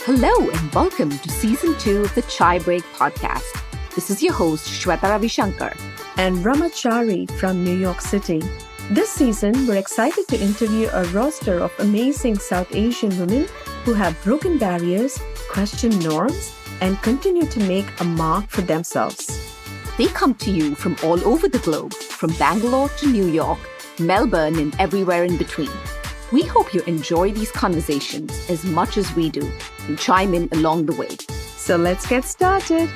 Hello and welcome to Season 2 of the Chai Break podcast. This is your host, Shweta Ravishankar. And Ramachari from New York City. This season, we're excited to interview a roster of amazing South Asian women who have broken barriers, questioned norms, and continue to make a mark for themselves. They come to you from all over the globe, from Bangalore to New York, Melbourne, and everywhere in between. We hope you enjoy these conversations as much as we do and chime in along the way. So let's get started.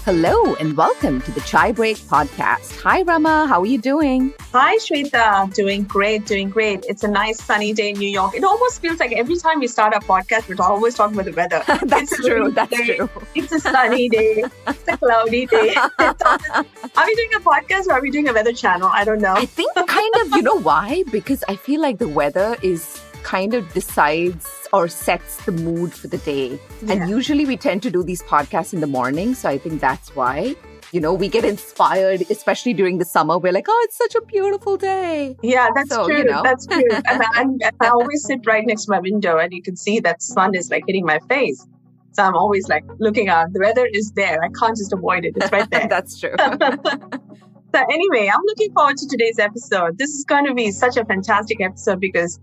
Hello and welcome to the Chai Break podcast. Hi Rama, how are you doing? Hi Shweta, doing great. It's a nice sunny day in New York. It almost feels like every time we start our podcast, we're always talking about the weather. That's true. It's a sunny day. It's a cloudy day. Are we doing a podcast or are we doing a weather channel? I don't know. I think kind of, you know why? Because I feel like the weather is kind of decides or sets the mood for the day. Yeah. And usually we tend to do these podcasts in the morning. So I think that's why, we get inspired, especially during the summer. We're like, oh, it's such a beautiful day. Yeah, that's true. That's true. And I always sit right next to my window and you can see that sun is like hitting my face. So I'm always like looking out. The weather is there. I can't just avoid it. It's right there. That's true. So anyway, I'm looking forward to today's episode. This is going to be such a fantastic episode because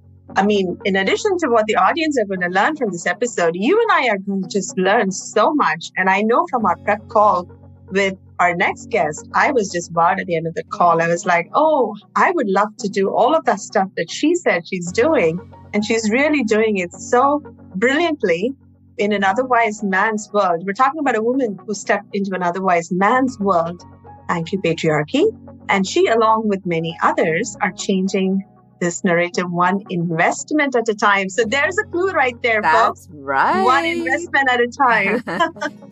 in addition to what the audience are going to learn from this episode, you and I are going to just learn so much. And I know from our prep call with our next guest, I was just wowed at the end of the call. I was like, oh, I would love to do all of that stuff that she said she's doing. And she's really doing it so brilliantly in an otherwise man's world. We're talking about a woman who stepped into an otherwise man's world, anti-patriarchy. And she, along with many others, are changing this narrative one investment at a time. So there's a clue right there, folks. That's right. One investment at a time.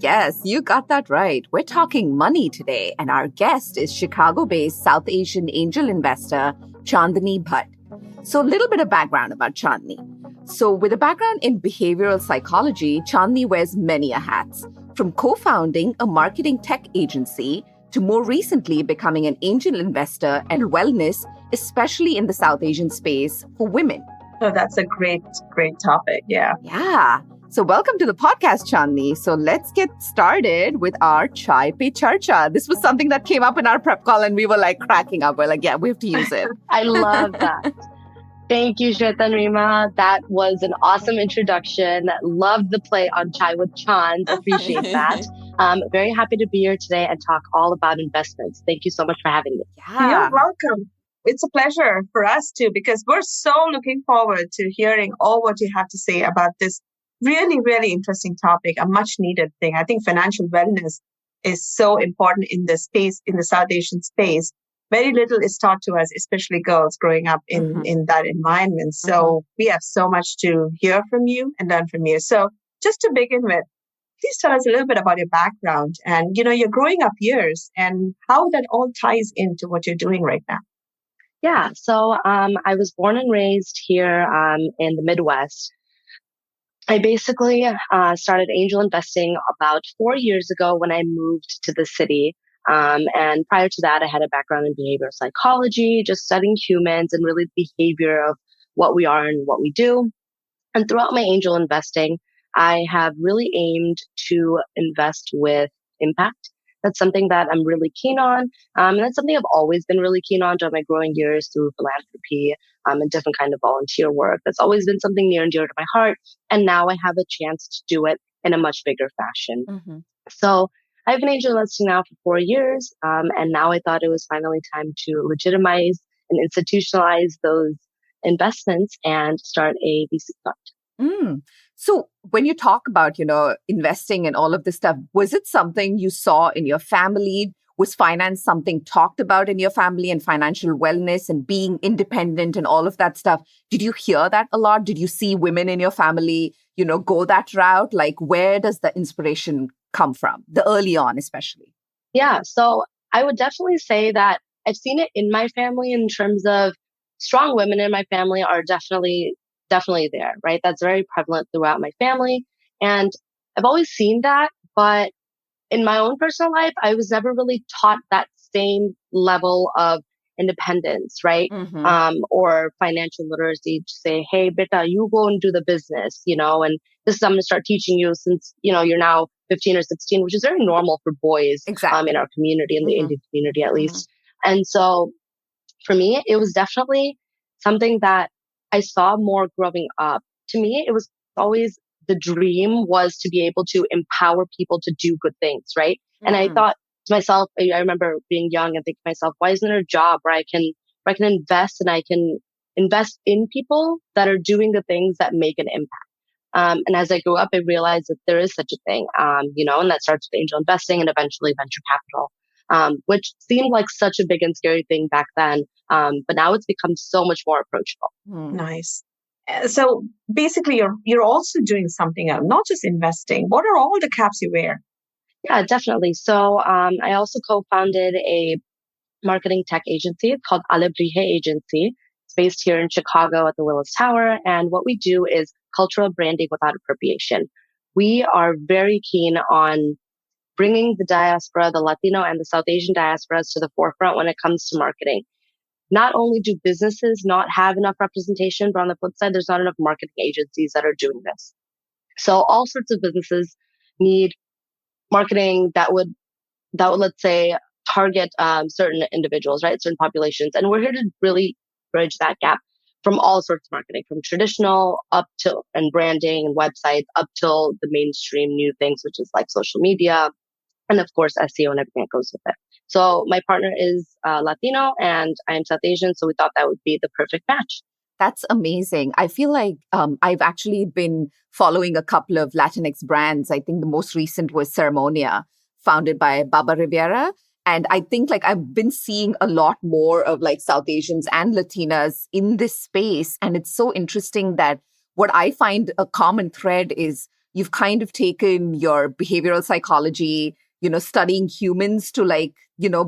Yes, you got that right. We're talking money today, and our guest is Chicago-based South Asian angel investor Chandani Bhatt. So a little bit of background about Chandani. So with a background in behavioral psychology, Chandani wears many hats, from co-founding a marketing tech agency to more recently becoming an angel investor and wellness, especially in the South Asian space for women. Oh, that's a great topic. Yeah. Yeah. So welcome to the podcast, Chandani. So let's get started with our Chai Pe Charcha. This was something that came up in our prep call and we were like cracking up. We're like, yeah, we have to use it. I love that. Thank you, Shweta and Rima. That was an awesome introduction. Loved the play on Chai with Chand. Appreciate that. Very happy to be here today and talk all about investments. Thank you so much for having me. Yeah. You're welcome. It's a pleasure for us too, because we're so looking forward to hearing all what you have to say about this really, really interesting topic, a much needed thing. I think financial wellness is so important in the space, in the South Asian space. Very little is taught to us, especially girls growing up in that environment. So we have so much to hear from you and learn from you. So just to begin with, please tell us a little bit about your background and, your growing up years and how that all ties into what you're doing right now. Yeah. So I was born and raised here in the Midwest. I basically started angel investing about 4 years ago when I moved to the city. And prior to that, I had a background in behavioral psychology, just studying humans and really the behavior of what we are and what we do. And throughout my angel investing, I have really aimed to invest with impact. That's something that I'm really keen on. And that's something I've always been really keen on during my growing years through philanthropy and different kind of volunteer work. That's always been something near and dear to my heart. And now I have a chance to do it in a much bigger fashion. So I've been angel investing now for 4 years. And now I thought it was finally time to legitimize and institutionalize those investments and start a VC fund. So when you talk about, investing and all of this stuff, was it something you saw in your family? Was finance something talked about in your family and financial wellness and being independent and all of that stuff? Did you hear that a lot? Did you see women in your family, go that route? Like, where does the inspiration come from? The early on, especially. Yeah. So I would definitely say that I've seen it in my family in terms of strong women in my family are definitely there, right? That's very prevalent throughout my family. And I've always seen that, but in my own personal life, I was never really taught that same level of independence, right? Mm-hmm. Or financial literacy to say, hey, beta, you go and do the business, and this is, I'm going to start teaching you since, you're now 15 or 16, which is very normal for boys, in Exactly. our community, in the Mm-hmm. Indian community, at Mm-hmm. least. And so for me, it was definitely something that I saw more growing up. To me, it was always the dream was to be able to empower people to do good things, right? And I Mm. thought to myself, I remember being young and thinking to myself, why isn't there a job where I can invest and I can invest in people that are doing the things that make an impact. And as I grew up, I realized that there is such a thing, and that starts with angel investing and eventually venture capital, which seemed like such a big and scary thing back then. But now it's become so much more approachable. Mm. Nice. So basically, you're also doing something else, not just investing. What are all the caps you wear? Yeah, definitely. So I also co-founded a marketing tech agency. It's called Alebrije Agency. It's based here in Chicago at the Willis Tower. And what we do is cultural branding without appropriation. We are very keen on bringing the diaspora, the Latino and the South Asian diasporas to the forefront when it comes to marketing. Not only do businesses not have enough representation, but on the flip side, there's not enough marketing agencies that are doing this. So all sorts of businesses need marketing that would, let's say, target certain individuals, right? Certain populations. And we're here to really bridge that gap from all sorts of marketing, from traditional up to and branding and websites up till the mainstream new things, which is like social media and of course SEO and everything that goes with it. So my partner is Latino and I am South Asian. So we thought that would be the perfect match. That's amazing. I feel like I've actually been following a couple of Latinx brands. I think the most recent was Ceremonia, founded by Baba Rivera. And I think like I've been seeing a lot more of like South Asians and Latinas in this space. And it's so interesting that what I find a common thread is you've kind of taken your behavioral psychology, studying humans to like,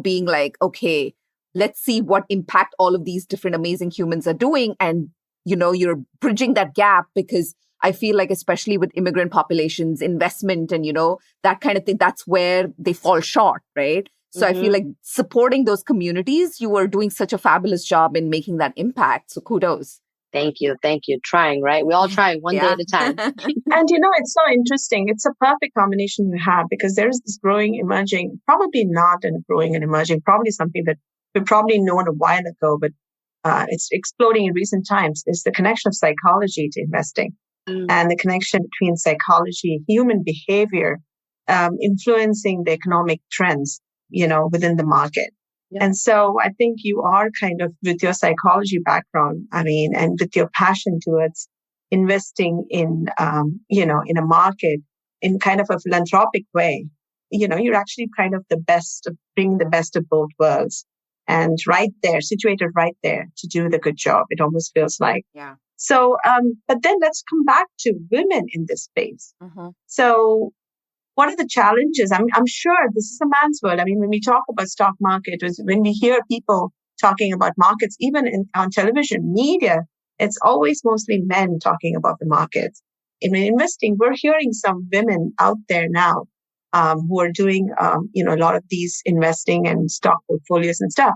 being like, okay, let's see what impact all of these different amazing humans are doing. And, you're bridging that gap because I feel like, especially with immigrant populations, investment and, that kind of thing, that's where they fall short, right? So I feel Mm-hmm. like supporting those communities, you are doing such a fabulous job in making that impact. So kudos. Thank you. Thank you. Trying, right? We all try one day Yeah. at a time. And it's so interesting. It's a perfect combination you have because there is this growing, emerging, probably not a growing and emerging, probably something that we probably known a while ago, but it's exploding in recent times. Is the connection of psychology to investing Mm. and the connection between psychology, human behavior, influencing the economic trends, within the market. Yeah. And so I think you are kind of with your psychology background, and with your passion towards investing in, in a market in kind of a philanthropic way, you're actually kind of the best of bringing the best of both worlds and right there, situated right there to do the good job. It almost feels like. Yeah. So, but then let's come back to women in this space. Mm-hmm. So what are the challenges? I'm sure this is a man's world. When we talk about stock market, when we hear people talking about markets, even on television, media, it's always mostly men talking about the markets. In investing, we're hearing some women out there now who are doing, a lot of these investing and stock portfolios and stuff.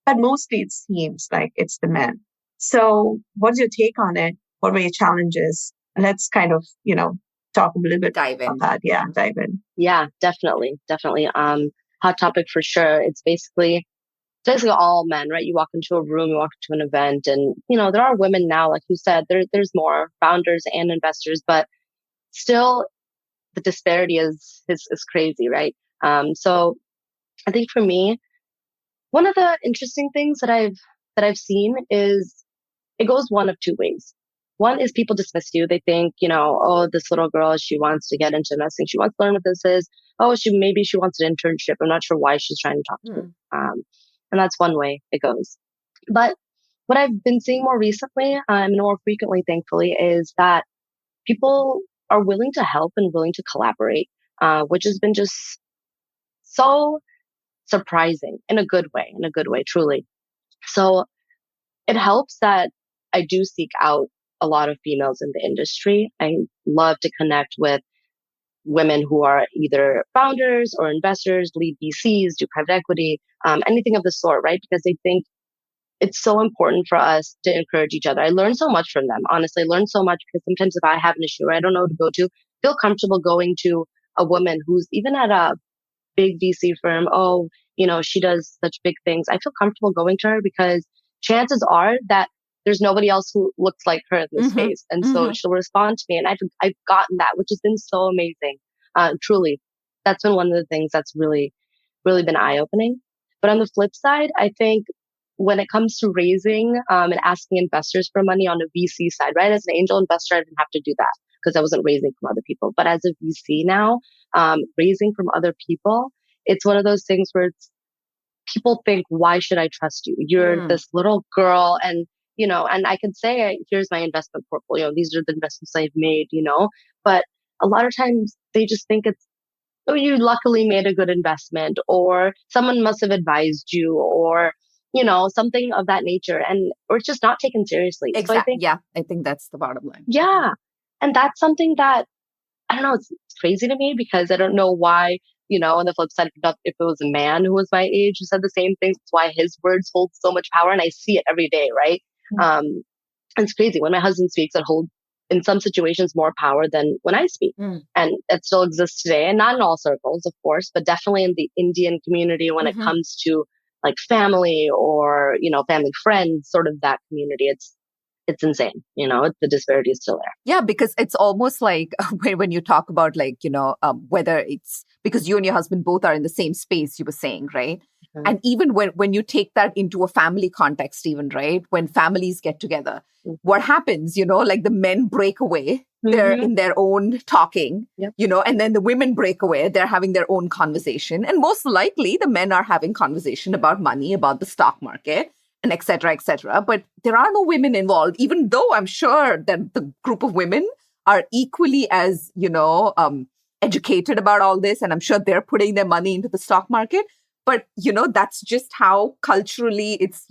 But mostly it seems like it's the men. So what's your take on it? What were your challenges? Let's kind of, talk a little bit Dive about in. that. Yeah, dive in. Yeah, definitely. Definitely. Hot topic for sure. It's basically all men, right? You walk into a room, you walk into an event and, there are women now, like you said, there's more founders and investors, but still the disparity is crazy, right? So I think for me, one of the interesting things that I've seen is it goes one of two ways. One is people dismiss you. They think, oh, this little girl, she wants to get into investing. She wants to learn what this is. Oh, maybe she wants an internship. I'm not sure why she's trying to talk to me. And that's one way it goes. But what I've been seeing more recently, and more frequently, thankfully, is that people are willing to help and willing to collaborate, which has been just so surprising in a good way, truly. So it helps that I do seek out a lot of females in the industry. I love to connect with women who are either founders or investors, lead VCs, do private equity, anything of the sort, right? Because they think it's so important for us to encourage each other. I learned so much from them. Honestly, I learned so much because sometimes if I have an issue or I don't know who to go to, feel comfortable going to a woman who's even at a big VC firm. Oh, she does such big things. I feel comfortable going to her because chances are that there's nobody else who looks like her in this Mm-hmm. space. And so Mm-hmm. she'll respond to me. And I've gotten that, which has been so amazing. Truly, that's been one of the things that's really, really been eye opening. But on the flip side, I think when it comes to raising and asking investors for money on a VC side, right? As an angel investor, I didn't have to do that because I wasn't raising from other people. But as a VC now, raising from other people, it's one of those things where people think, why should I trust you? You're Mm. this little girl. And I can say, here's my investment portfolio. These are the investments I've made. But a lot of times they just think it's, oh, you luckily made a good investment, or someone must have advised you, or, something of that nature. Or it's just not taken seriously. So I Exactly. think, Yeah, I think that's the bottom line. yeah. And that's something that, I don't know, it's crazy to me because I don't know why, on the flip side, if it was a man who was my age who said the same things, it's why his words hold so much power. And I see it every day, right? Um, and it's crazy. When my husband speaks, it holds, in some situations, more power than when I speak. Mm. And it still exists today. And not in all circles, of course, but definitely in the Indian community when it Mm-hmm. comes to like family or, family friends, sort of that community. It's insane. The disparity is still there. Yeah, because it's almost like when you talk about whether it's because you and your husband both are in the same space, you were saying, right? Mhm. And even when you take that into a family context, even, right? When families get together, Mhm. what happens, like the men break away, they're Mhm. in their own talking, Yep. and then the women break away, they're having their own conversation. And most likely the men are having conversation about money, about the stock market, and et cetera, et cetera. But there are no women involved, even though I'm sure that the group of women are equally as, educated about all this. And I'm sure they're putting their money into the stock market. But, that's just how culturally it's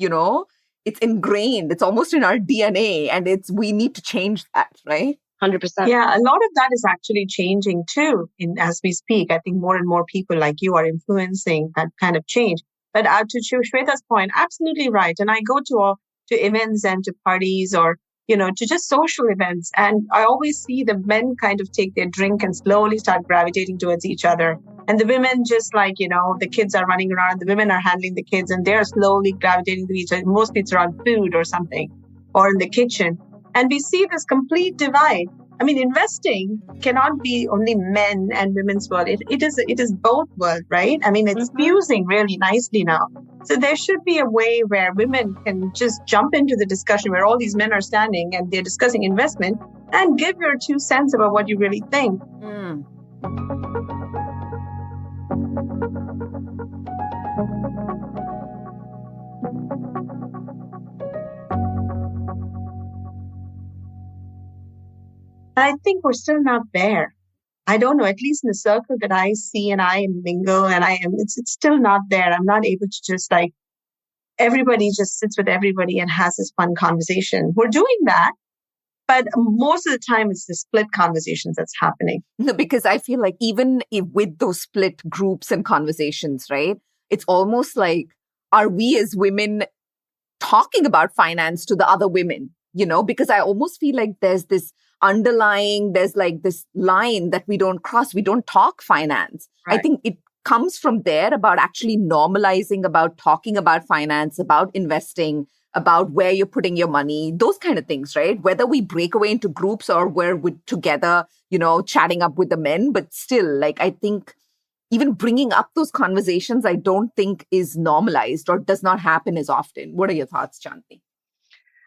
ingrained. It's almost in our DNA. And we need to change that, right? 100%. Yeah, a lot of that is actually changing too as we speak. I think more and more people like you are influencing that kind of change. But to Shweta's point, absolutely right. And I go to events and to parties or, to just social events. And I always see the men kind of take their drink and slowly start gravitating towards each other. And the women just the kids are running around, the women are handling the kids and they're slowly gravitating to each other. Mostly it's around food or something or in the kitchen. And we see this complete divide. I mean, investing cannot be only men and women's world. It is both world, right? I mean, it's fusing really nicely now. So there should be a way where women can just jump into the discussion where all these men are standing and they're discussing investment and give your 2 cents about what you really think. Mm. I think we're still not there. I don't know, at least in the circle that I see and I mingle and it's still not there. I'm not able to just everybody just sits with everybody and has this fun conversation. We're doing that, but most of the time it's the split conversations that's happening. No, because I feel like even with those split groups and conversations, right? It's almost like, are we as women talking about finance to the other women? Because I almost feel like there's like this line that we don't cross. We don't talk finance. Right. I think it comes from there about actually normalizing, about talking about finance, about investing, about where you're putting your money, those kind of things, right? Whether we break away into groups or we're together, chatting up with the men, but still, I think even bringing up those conversations, I don't think is normalized or does not happen as often. What are your thoughts, Chandani?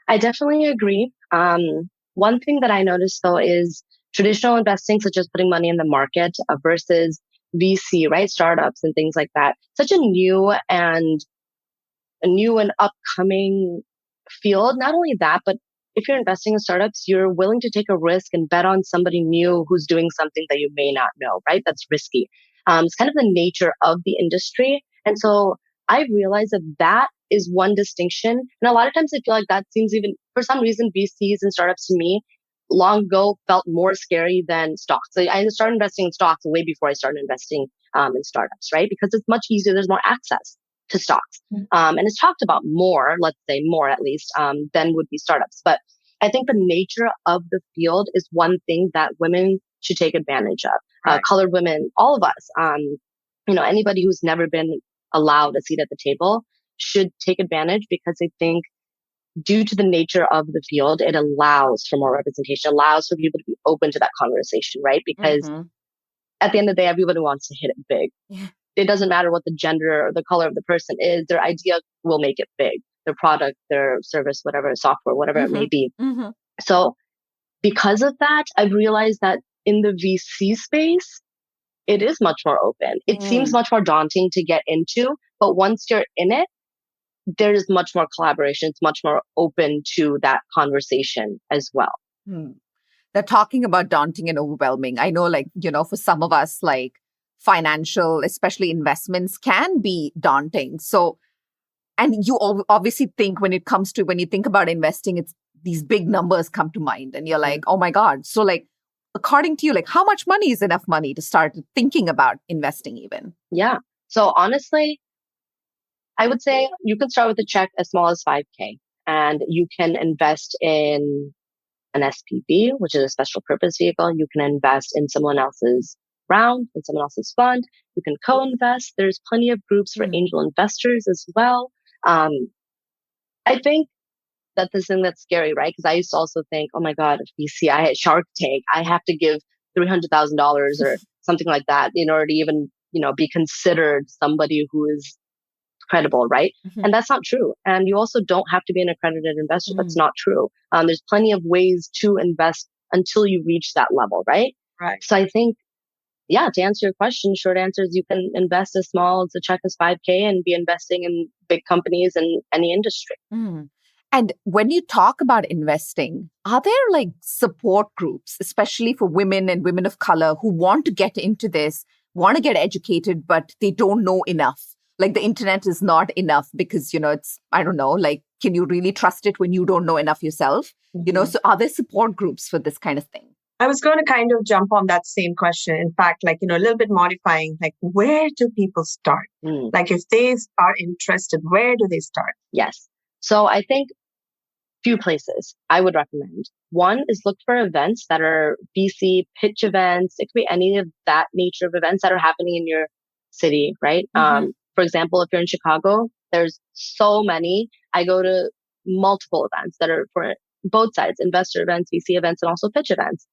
I definitely agree. One thing that I noticed though is traditional investing, such as putting money in the market versus VC, right? Startups and things like that. Such a new and upcoming field. Not only that, but if you're investing in startups, you're willing to take a risk and bet on somebody new who's doing something that you may not know, right? That's risky. It's kind of the nature of the industry. And so I realized that is one distinction. And a lot of times I feel like that seems even, for some reason, VCs and startups to me long ago felt more scary than stocks. So I started investing in stocks way before I started investing in startups, right? Because it's much easier. There's more access. to stocks. And it's talked about more, let's say more at least, than would be startups. But I think the nature of the field is one thing that women should take advantage of. Right. Colored women, all of us, anybody who's never been allowed a seat at the table should take advantage, because I think due to the nature of the field, it allows for more representation, allows for people to be open to that conversation, right? Because at the end of the day, everybody wants to hit it big. Yeah. It doesn't matter what the gender or the color of the person is, their idea will make it big. Their product, their service, whatever, software, whatever it may be. So because of that, I've realized that in the VC space, it is much more open. It seems much more daunting to get into, but once you're in it, there's much more collaboration. It's much more open to that conversation as well. They're talking about daunting and overwhelming. I know, like, for some of us, like financial, especially investments, can be daunting. So, and you obviously think when you think about investing, it's these big numbers come to mind and you're like, oh my God. So like, according to you, like how much money is enough money to start thinking about investing even? Yeah. So honestly, I would say you can start with a check as small as 5K, and you can invest in an SPV, which is a special purpose vehicle. You can invest in someone else's round, in someone else's fund. You can co-invest. There's plenty of groups for angel investors as well. I think that's the thing that's scary, right? Because I used to also think, oh my God, VC, I had Shark Tank, I have to give $300,000 or something like that in order to even, be considered somebody who is credible, right? And that's not true. And you also don't have to be an accredited investor. That's not true. There's plenty of ways to invest until you reach that level, right? Right. So I think, to answer your question, short answer is you can invest as small as a check as 5K and be investing in big companies in any industry. And when you talk about investing, are there like support groups, especially for women and women of color who want to get into this, want to get educated, but they don't know enough? Like the internet is not enough because, it's, I don't know, like, can you really trust it when you don't know enough yourself? So are there support groups for this kind of thing? I was going to kind of jump on that same question. In fact, like, a little bit modifying, like, where do people start? Like, if they are interested, where do they start? Yes. So I think few places I would recommend. One is look for events that are VC pitch events. It could be any of that nature of events that are happening in your city, right? For example, if you're in Chicago, there's so many. I go to multiple events that are for both sides, investor events, VC events, and also pitch events.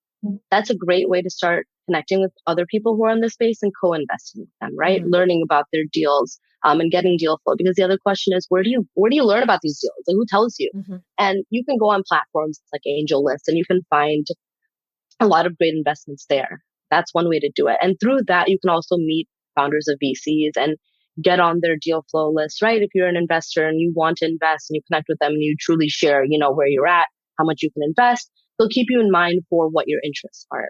That's a great way to start connecting with other people who are in the space and co-investing with them, right? Learning about their deals, and getting deal flow. Because the other question is, where do you learn about these deals? Like, who tells you? And you can go on platforms like Angel List and you can find a lot of great investments there. That's one way to do it. And through that, you can also meet founders of VCs and get on their deal flow list, right? If you're an investor and you want to invest and you connect with them and you truly share, where you're at, how much you can invest, they'll keep you in mind for what your interests are.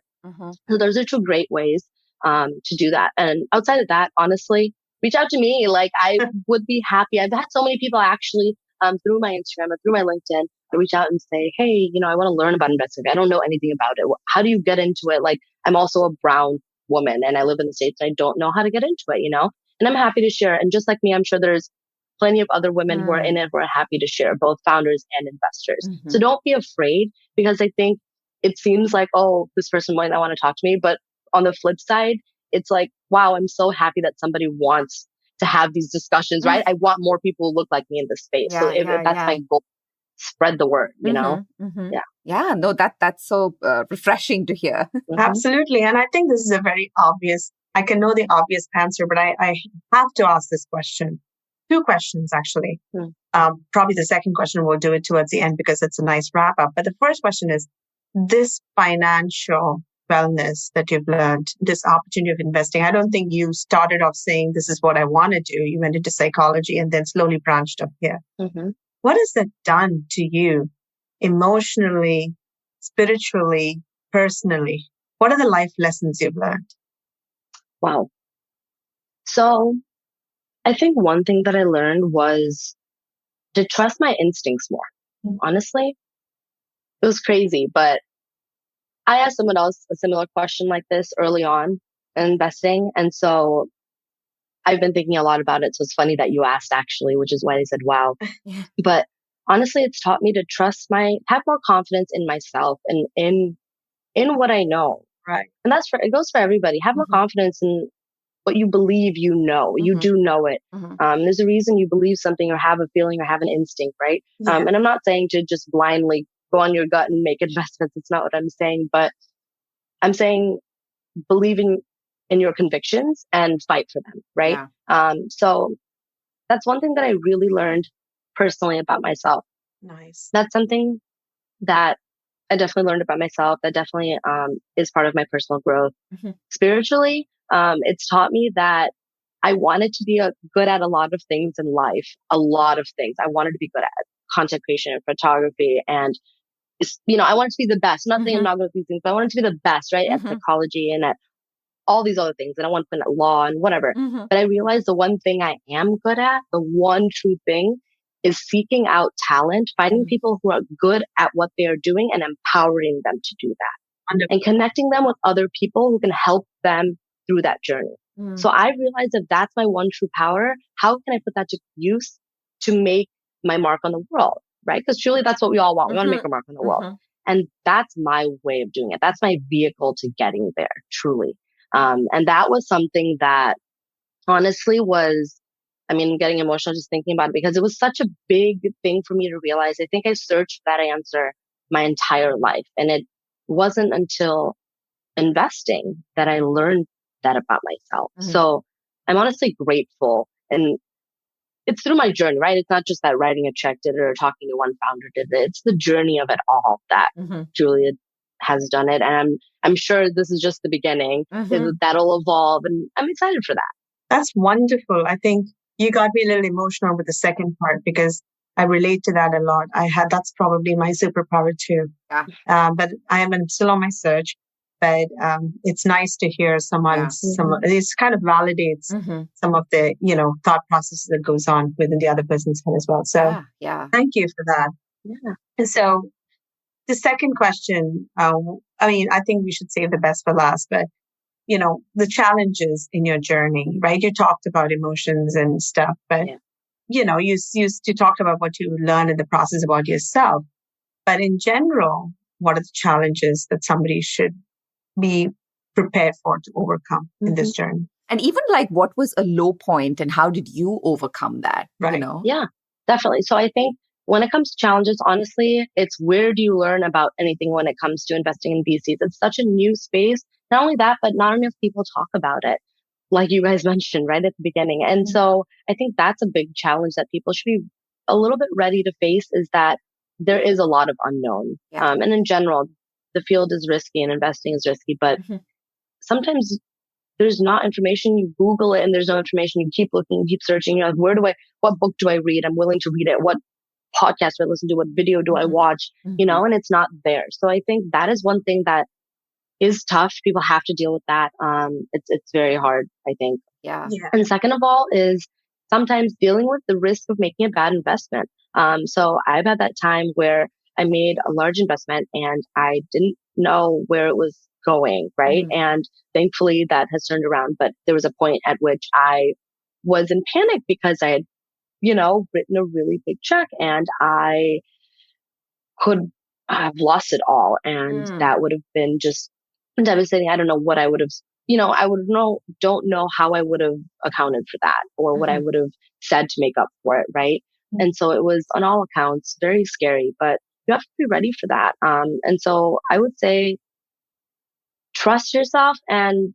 So those are two great ways to do that. And outside of that, honestly, reach out to me. Like, I would be happy. I've had so many people actually through my Instagram or through my LinkedIn, I reach out and say, hey, I want to learn about investing. I don't know anything about it. How do you get into it? Like, I'm also a brown woman and I live in the States and I don't know how to get into it, and I'm happy to share. And just like me, I'm sure there's plenty of other women who are in it who are happy to share, both founders and investors. So don't be afraid, because I think it seems like, oh, this person might not want to talk to me. But on the flip side, it's like, wow, I'm so happy that somebody wants to have these discussions, right? I want more people who look like me in this space. So if that's my goal, spread the word, Yeah, no, that's so refreshing to hear. Absolutely. And I think this is a very obvious, I can know the obvious answer, but I have to ask this question. Two questions, actually. Probably the second question, we'll do it towards the end because it's a nice wrap up. But the first question is, this financial wellness that you've learned, this opportunity of investing, I don't think you started off saying, this is what I want to do. You went into psychology and then slowly branched up here. What has that done to you emotionally, spiritually, personally? What are the life lessons you've learned? Wow. So I think one thing that I learned was to trust my instincts more. Honestly, it was crazy, but I asked someone else a similar question like this early on in investing. And so I've been thinking a lot about it. So it's funny that you asked actually, which is why I said, wow. Yeah. But honestly, it's taught me to have more confidence in myself and in what I know. Right. And it goes for everybody. Have more Mhm. confidence in what you believe you know. You Mhm. do know it. Mhm. There's a reason you believe something or have a feeling or have an instinct, right? Yeah. And I'm not saying to just blindly go on your gut and make investments. It's not what I'm saying, but I'm saying believing in your convictions and fight for them, right? Yeah. So that's one thing that I really learned personally about myself. Nice. That's something that I definitely learned about myself. That definitely is part of my personal growth. Mhm. Spiritually, it's taught me that I wanted to be good at a lot of things in life, a lot of things. I wanted to be good at content creation and photography and I wanted to be the best. I'm not saying I'm Mhm. not good at these things, but I wanted to be the best, right? At Mhm. psychology and at all these other things. And I want to put in law and whatever. Mhm. But I realized the one thing I am good at, the one true thing is seeking out talent, finding Mhm. people who are good at what they are doing and empowering them to do that Wonderful. and connecting them with other people who can help them through that journey. Mm. So I realized that that's my one true power. How can I put that to use to make my mark on the world? Right? Because truly that's what we all want. We want to make Mhm. a mark on the world. Mhm. And that's my way of doing it. That's my vehicle to getting there, truly. And that was something that honestly I'm getting emotional just thinking about it because it was such a big thing for me to realize. I think I searched for that answer my entire life. And it wasn't until investing that I learned that about myself. Mhm. So I'm honestly grateful. And it's through my journey, right? It's not just that writing a check did it or talking to one founder did it. It's the journey of it all that Mhm. Julia has done it. And I'm sure this is just the beginning. Mhm. That'll evolve. And I'm excited for that. That's wonderful. I think you got me a little emotional with the second part because I relate to that a lot. That's probably my superpower too. Yeah. But I'm still on my search. But it's nice to hear Yeah. this kind of validates Mhm. some of the, thought processes that goes on within the other person's head as well. So Yeah. Yeah. thank you for that. Yeah. And so the second question, I think we should save the best for last, but the challenges in your journey, right? You talked about emotions and stuff, but Yeah. you talked about what you learned in the process about yourself. But in general, what are the challenges that somebody should be prepared for to overcome in this journey? And even like what was a low point and how did you overcome that? Right. Yeah, definitely. So I think when it comes to challenges, honestly, it's where do you learn about anything when it comes to investing in VCs? It's such a new space. Not only that, but not enough people talk about it, like you guys mentioned right at the beginning. And so I think that's a big challenge that people should be a little bit ready to face is that there is a lot of unknown. Yeah. And in general, the field is risky and investing is risky, but Mhm. sometimes there's not information. You Google it and there's no information. You keep looking, you keep searching. You're like, what book do I read? I'm willing to read it. What podcast do I listen to? What video do I Mhm. watch? Mhm. And it's not there. So I think that is one thing that is tough. People have to deal with that. It's very hard, I think. Yeah. Yeah. And second of all is sometimes dealing with the risk of making a bad investment. So I've had that time where I made a large investment and I didn't know where it was going, right? Mhm. And thankfully that has turned around. But there was a point at which I was in panic because I had, written a really big check and I could have lost it all. And Mm. that would have been just devastating. I don't know what I would have, don't know how I would have accounted for that or what I Mhm. would have said to make up for it. Right. And so it was on all accounts very scary, but you have to be ready for that. And so I would say trust yourself. And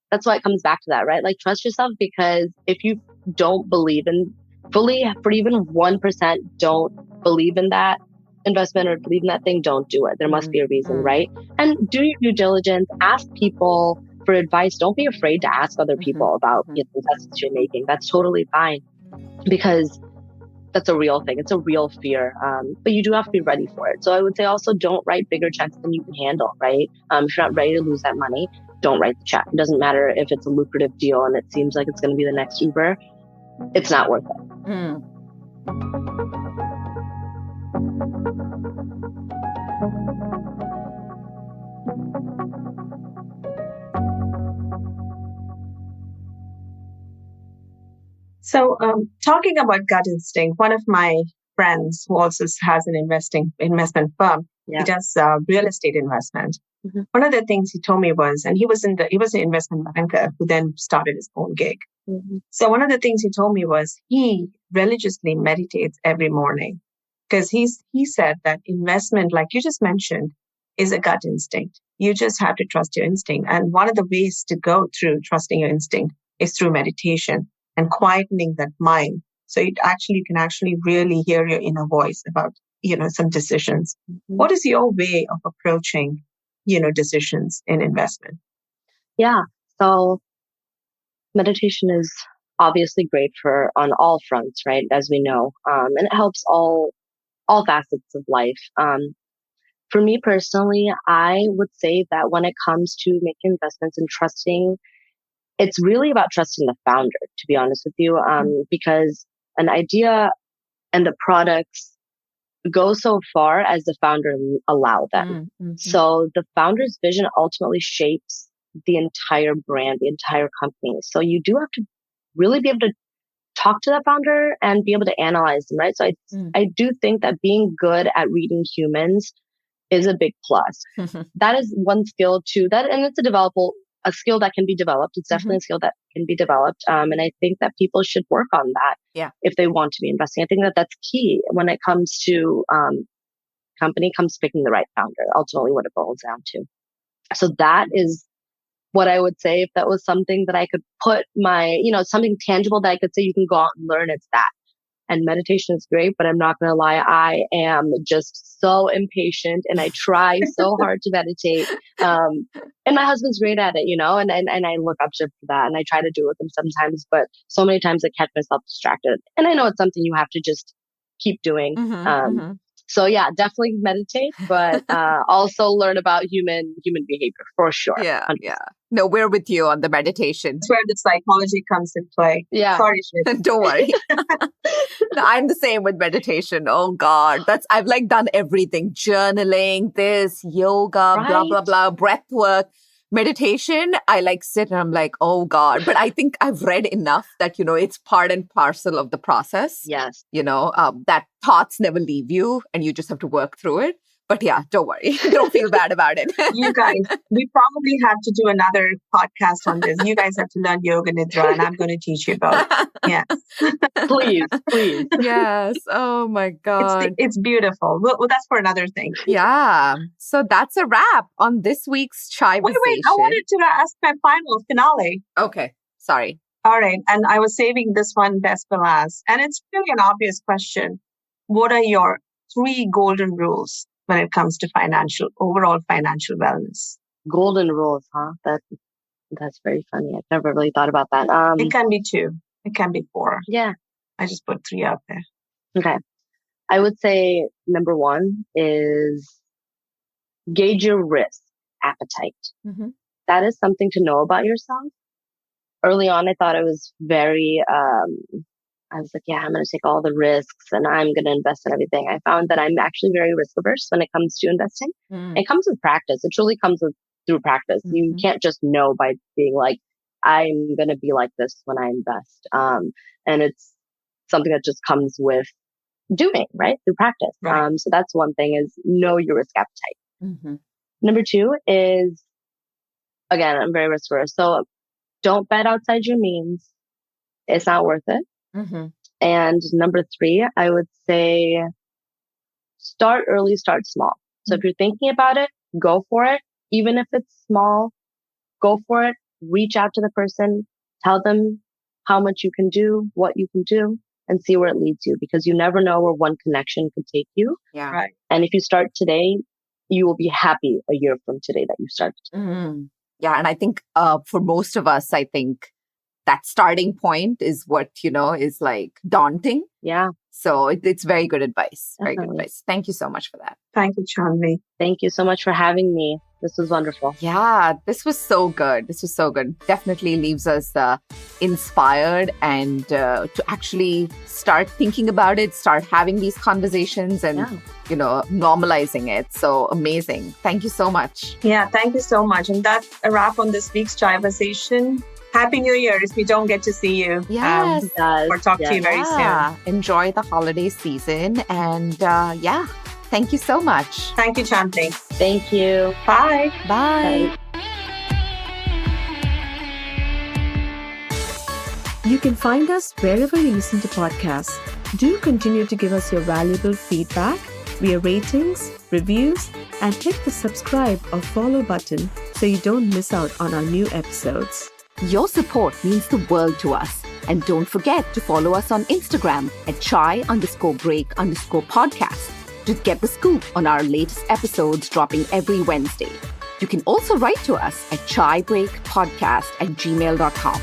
that's why it comes back to that, right? Like trust yourself because if you don't believe in fully for even 1% don't believe in that investment or believe in that thing, don't do it. There must be a reason, right? And do your due diligence, ask people for advice. Don't be afraid to ask other people about investments you're making. That's totally fine because that's a real thing. It's a real fear. But you do have to be ready for it. So I would say also don't write bigger checks than you can handle, right? If you're not ready to lose that money, don't write the check. It doesn't matter if it's a lucrative deal and it seems like it's going to be the next Uber. It's not worth it. Mm. So, talking about gut instinct, one of my friends who also has an investment firm, he does real estate investment. One of the things he told me was, and he was an investment banker who then started his own gig. So one of the things he told me was he religiously meditates every morning because he said that investment, like you just mentioned, is a gut instinct. You just have to trust your instinct. And one of the ways to go through trusting your instinct is through meditation and quietening that mind. So you can actually really hear your inner voice about, some decisions. What is your way of approaching, decisions in investment? Yeah. So meditation is obviously great on all fronts, right? As we know. And it helps all facets of life. For me personally, I would say that when it comes to making investments and trusting, it's really about trusting the founder, to be honest with you, because an idea and the products go so far as the founder allow them. So the founder's vision ultimately shapes the entire brand, the entire company. So you do have to really be able to talk to the founder and be able to analyze them, right? So I do think that being good at reading humans is a big plus. That is one skill too, and it's a skill that can be developed. It's definitely a skill that can be developed. And I think that people should work on that if they want to be investing. I think that that's key when it comes to company comes picking the right founder, ultimately what it boils down to. So that is what I would say. If that was something that I could put something tangible that I could say you can go out and learn, it's that. And meditation is great, but I'm not going to lie. I am just so impatient and I try so hard to meditate. And my husband's great at it, and I look up to him for that. And I try to do it with him sometimes, but so many times I catch myself distracted. And I know it's something you have to just keep doing. So yeah, definitely meditate, but also learn about human behavior for sure. 100%. Yeah. No, we're with you on the meditation. That's where the psychology comes in play. Yeah. Sorry, Shweta. Don't worry. No, I'm the same with meditation. Oh God. I've done everything. Journaling, this, yoga, blah, blah, blah, breath work. Meditation, I sit and I'm like, oh God. But I think I've read enough that, it's part and parcel of the process. Yes. That thoughts never leave you and you just have to work through it. But yeah, don't worry. Don't feel bad about it. You guys, we probably have to do another podcast on this. You guys have to learn yoga nidra and I'm going to teach you both. Yes. Please. Yes. Oh my God. It's beautiful. Well, that's for another thing. Yeah. So that's a wrap on this week's Chai-versation. Wait. I wanted to ask my final finale. Okay. Sorry. All right. And I was saving this one best for last. And it's really an obvious question. What are your 3 golden rules when it comes to overall financial wellness? Golden rules, huh? That's very funny. I've never really thought about that. It can be 2. It can be 4. Yeah. I just put 3 out there. Okay. I would say number 1 is gauge your risk appetite. That is something to know about yourself. Early on, I thought I was very, I was like, yeah, I'm going to take all the risks and I'm going to invest in everything. I found that I'm actually very risk averse when it comes to investing. It comes with practice. It truly comes through practice. You can't just know by being like, I'm going to be like this when I invest. And it's something that just comes with doing, right? Through practice. Right. So that's one thing is know your risk appetite. Number 2 is, again, I'm very risk averse. So don't bet outside your means. It's not worth it. And number 3, I would say start early, start small. So if you're thinking about it, go for it. Even if it's small, go for it. Reach out to the person, tell them how much you can do, what you can do, and see where it leads you, because you never know where one connection could take you. Yeah. Right. And if you start today, you will be happy a year from today that you started. Yeah. And I think for most of us, I think that starting point is what, is daunting. Yeah. So it's very good advice. Very good Definitely. advice. Thank you so much for that. Thank you, Chandani. Thank you so much for having me. This was wonderful. Yeah, this was so good. Definitely leaves us inspired and to actually start thinking about it, start having these conversations and, normalizing it. So amazing. Thank you so much. Yeah, thank you so much. And that's a wrap on this week's Chai-versation. Happy New Year if we don't get to see you. Yes. Or talk to you very soon. Enjoy the holiday season. And thank you so much. Thank you, Chandani. Thank you. Bye. Bye. You can find us wherever you listen to podcasts. Do continue to give us your valuable feedback via ratings, reviews, and hit the subscribe or follow button so you don't miss out on our new episodes. Your support means the world to us. And don't forget to follow us on Instagram at chai_break_podcast to get the scoop on our latest episodes dropping every Wednesday. You can also write to us at chaibreakpodcast@gmail.com.